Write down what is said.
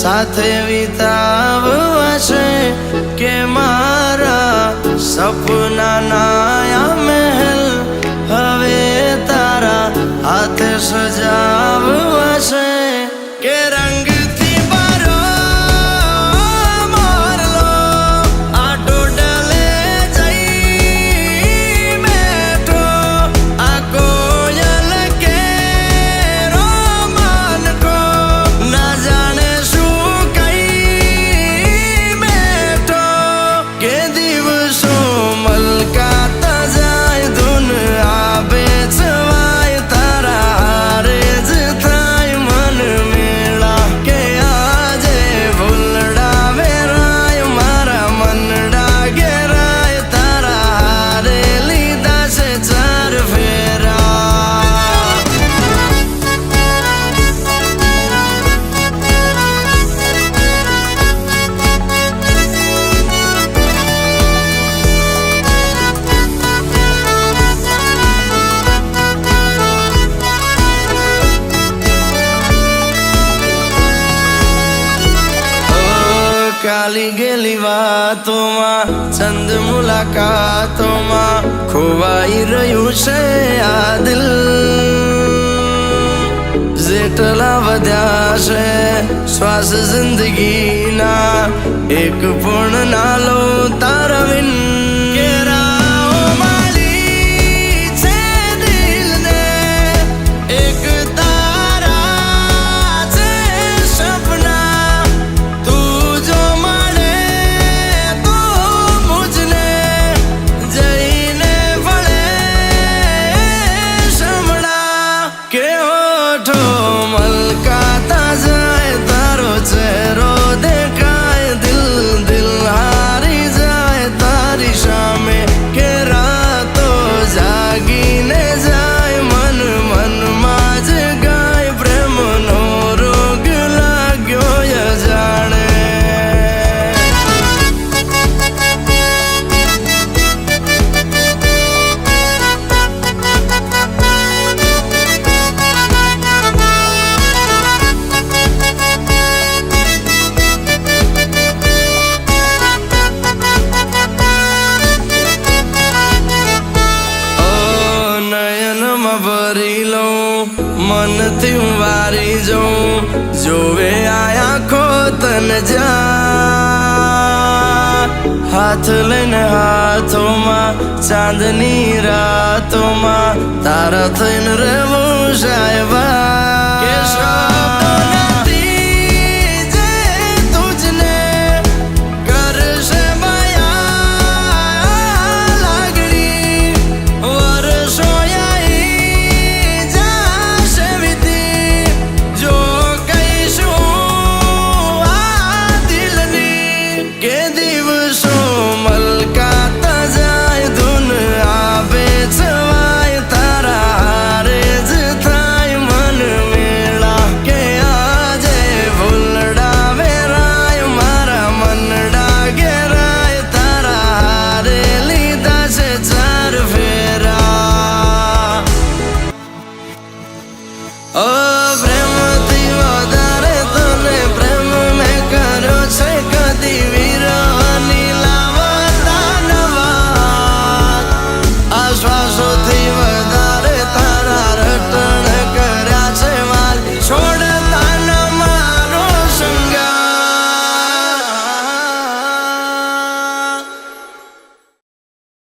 સાથે વિતાવશે કે મારા સપનાના આ મહેલ હવે તારા હાથે સજાવશે કે રંગથી ભરો મોરલો આ ટોડલે જઈ બેઠો આ કોયલ કેરો માનકો ના જાણે શું કઈ બેઠો કે દિવસો મલકાતા જાય ધૂન આવે છવાય તારા હારે જ થાય મન મેળા કે આજે ભૂલડા વેરાય મારા મનડા ઘેરાય તારા હારે લીધા છે ચાર ફેરા કાલી ગેલી વાતોમાં ચંદ મુલાકાતોમાં ખોવાઈ રહ્યું છે આ દિલ જેટલા વધ્યા છે શ્વાસ જિંદગીના એક પણ ના લો તારા વિન કેરાઓ માલી છે દિલને એક તારા છે સપના તું જો મળે તો મુજને જઈને ભળે સમણા કે ઓઠો મલકાતા જાય તારો ચહેરો દેખાય દિલ દિલ હારી જાય તારી સામે કે રાતો જાગીને જાય મન મનમાં જ ગાય પ્રેમનો રોગ લાગ્યો જાણે નયનમાં ભરી લઉં મનથી હું વારી જાઉં જોવે આયા ખો તને જા હાથ લઈને હાથોમાં ચાંદની રાતોમાં તારા થઈને રહેવું સાહેબા કે શબ્દો નથી જે તુજને કરશે માયા લાગણી વર્ષો આઈ જાશે વીતી જો કહીશું આ દિલની કે દિવસો મલકાતા જાય ધૂન આવે છવાય તારા હારે જ થાય મન મેળા કે આજે ભૂલડા વેરાય મારા મનડા ઘેરાય તારા હારે લીધા છે ચાર ફેરા